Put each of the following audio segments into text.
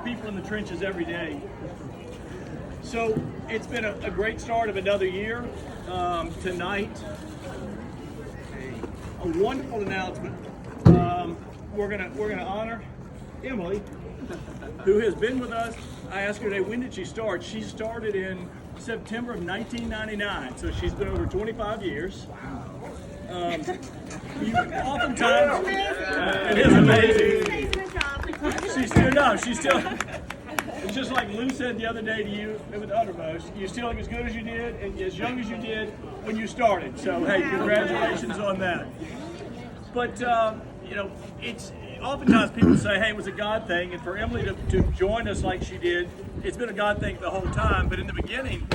people in the trenches every day. So it's been a great start of another year. Tonight, a wonderful announcement. We're gonna honor Emily, who has been with us. I asked her today, when did she start? She started in September of 1999, so she's been over 25 years. Oftentimes, it is amazing. She's still, it's just like Lou said the other day to you with Uttermost, you still look as good as you did and as young as you did when you started. So, hey, congratulations on that. But, it's oftentimes people say, hey, it was a God thing, and for Emily to join us like she did, it's been a God thing the whole time. But in the beginning,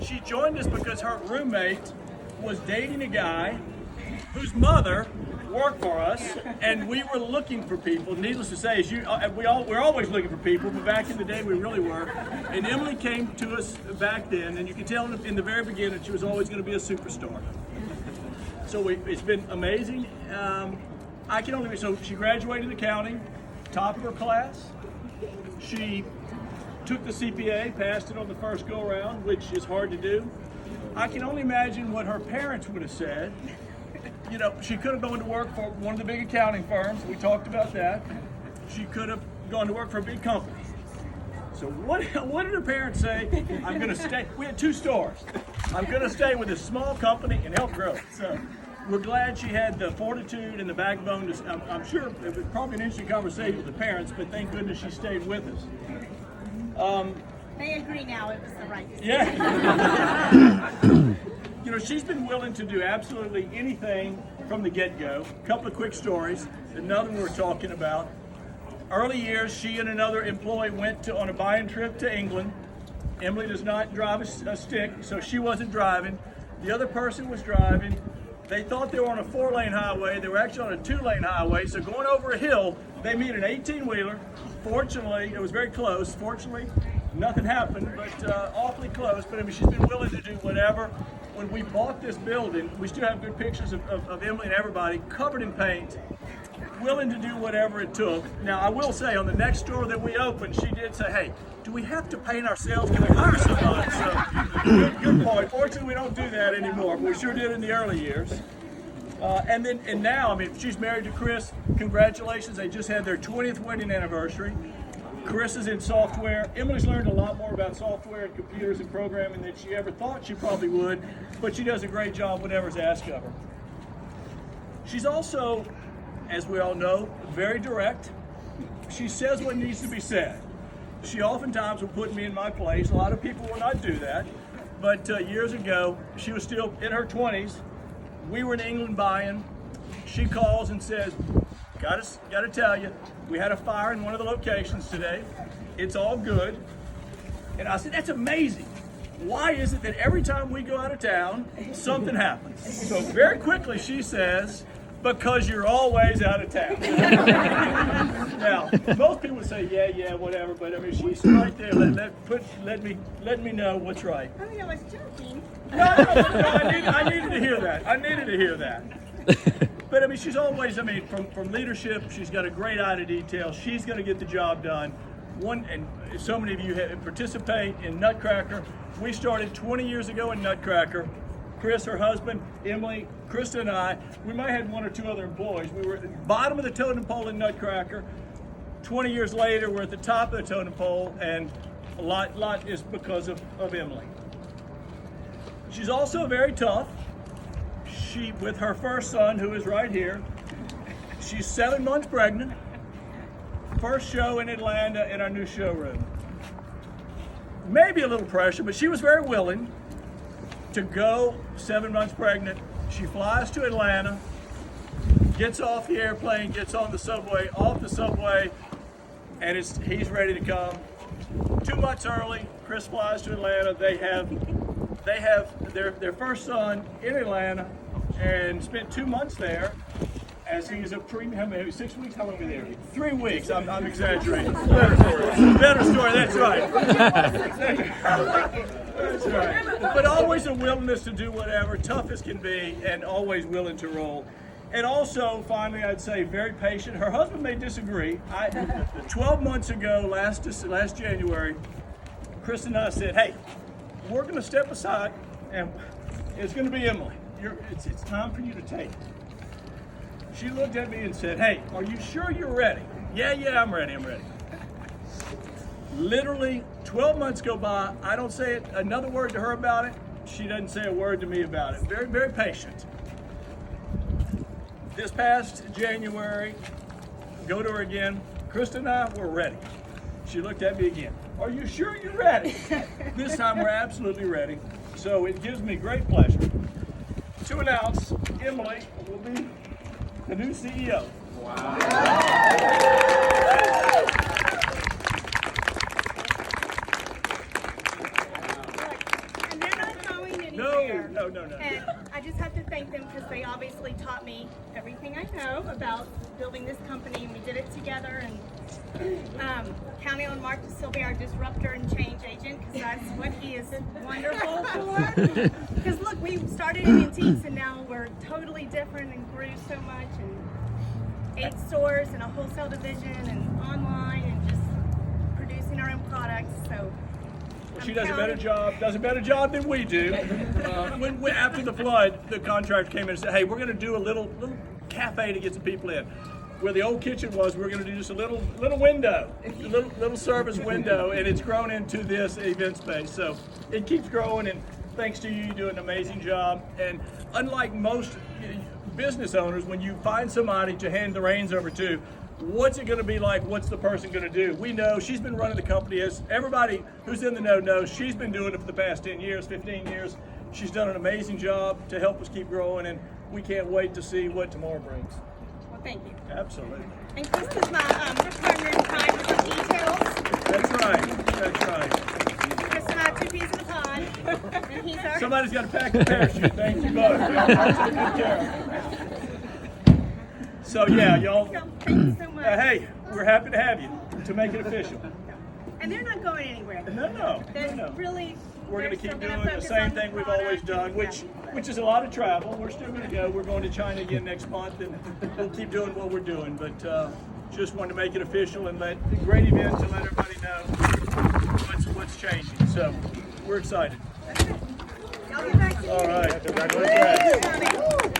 she joined us because her roommate was dating a guy whose mother worked for us, and we were looking for people. Needless to say, we're always looking for people, but back in the day we really were. And Emily came to us back then, and you can tell in the very beginning she was always going to be a superstar. So it's been amazing. So she graduated accounting, top of her class. She took the CPA, passed it on the first go around, which is hard to do. I can only imagine what her parents would have said. She could have gone to work for one of the big accounting firms. We talked about that. She could have gone to work for a big company. So what did her parents say? I'm going to stay. We had 2 stores. I'm going to stay with this small company and help grow it. So we're glad she had the fortitude and the backbone. I'm sure it was probably an interesting conversation with the parents, but thank goodness she stayed with us. They agree now it was the right decision. Yeah. She's been willing to do absolutely anything from the get-go. A couple of quick stories. Another one we're talking about. Early years, she and another employee went on a buying trip to England. Emily does not drive a stick, so she wasn't driving. The other person was driving. They thought they were on a 4-lane highway. They were actually on a 2-lane highway. So going over a hill, they meet an 18-wheeler. Fortunately, it was very close. Fortunately, nothing happened, but awfully close. But she's been willing to do whatever. When we bought this building, we still have good pictures of Emily and everybody covered in paint, willing to do whatever it took. Now, I will say, on the next store that we opened, she did say, hey, do we have to paint ourselves? Can we hire somebody? So, good point. Fortunately, we don't do that anymore, but we sure did in the early years. And now, she's married to Chris. Congratulations. They just had their 20th wedding anniversary. Chris is in software. Emily's learned a lot more about software and computers and programming than she ever thought she probably would, but she does a great job whatever's asked of her. She's also, as we all know, very direct. She says what needs to be said. She oftentimes will put me in my place. A lot of people will not do that, but years ago, she was still in her 20s. We were in England buying. She calls and says, Got to tell you, we had a fire in one of the locations today. It's all good. And I said, that's amazing. Why is it that every time we go out of town, something happens? So very quickly she says, because you're always out of town. Now, most people would say, yeah, whatever, but she's right there. Let me know what's right. I was joking. No, I needed to hear that. But she's always, from leadership, she's got a great eye to detail. She's going to get the job done. And so many of you participate in Nutcracker. We started 20 years ago in Nutcracker. Chris, her husband, Emily, Krista, and I. We might have had 1 or 2 other employees. We were at the bottom of the totem pole in Nutcracker. 20 years later, we're at the top of the totem pole, and a lot is because of Emily. She's also very tough. With her first son, who is right here, she's 7 months pregnant. First show in Atlanta in our new showroom. Maybe a little pressure, but she was very willing to go 7 months pregnant. She flies to Atlanta, gets off the airplane, gets on the subway, off the subway, and he's ready to come. 2 months early, Chris flies to Atlanta. They have their first son in Atlanta, and spent 2 months there as he's a 6 weeks. How long were we there? 3 weeks. I'm exaggerating. Better story. That's right. That's right. But always a willingness to do whatever, tough as can be, and always willing to roll. And also, finally, I'd say very patient. Her husband may disagree. 12 months ago, last January, Chris and I said, hey, we're going to step aside, and it's going to be Emily. It's time for you to take. She looked at me and said, hey, are you sure you're ready? Yeah, I'm ready. Literally 12 months go by. I don't say another word to her about it. She doesn't say a word to me about it. Very, very patient. This past January, go to her again. Krista and I were ready. She looked at me again. Are you sure you're ready? This time we're absolutely ready. So it gives me great pleasure to announce Emily will be the new CEO. And they're not going anywhere. No. And I just have to thank them because they obviously taught me everything I know about building this company, and we did it together. And counting on Mark to still be our disruptor and change agent, because that's what he is wonderful for. Because look, we started in antiques and now we're totally different and grew so much, and 8 stores and a wholesale division and online and just producing our own products. So She does a better job than we do. When after the flood, the contractor came in and said, hey, we're going to do a little cafe to get some people in. Where the old kitchen was, we're going to do just a little window, a little service window, and it's grown into this event space. So it keeps growing, and thanks to you, you do an amazing job. And unlike most business owners, when you find somebody to hand the reins over to, what's it going to be like? What's the person going to do? We know she's been running the company, as everybody who's in the know knows. She's been doing it for the past 10 years, 15 years. She's done an amazing job to help us keep growing, and we can't wait to see what tomorrow brings. well, thank you. Absolutely. And Chris is my partner in crime with the details. That's right. Chris and I are 2 peas in a pod, and he's our. Somebody's got to pack the parachute. Thank you both. Y'all take good care. So yeah, y'all. So, thank you so much. Hey, we're happy to have you to make it official. And they're not going anywhere. No. They're really. We're going to they're keep still doing gonna the focus same on thing we've product always done, and- which is a lot of travel. We're still going to go. We're going to China again next month, and we'll keep doing what we're doing. But just wanted to make it official and let great event to let everybody know what's changing. So we're excited. Y'all get back to All you. right, congratulations. Thank you, Tommy.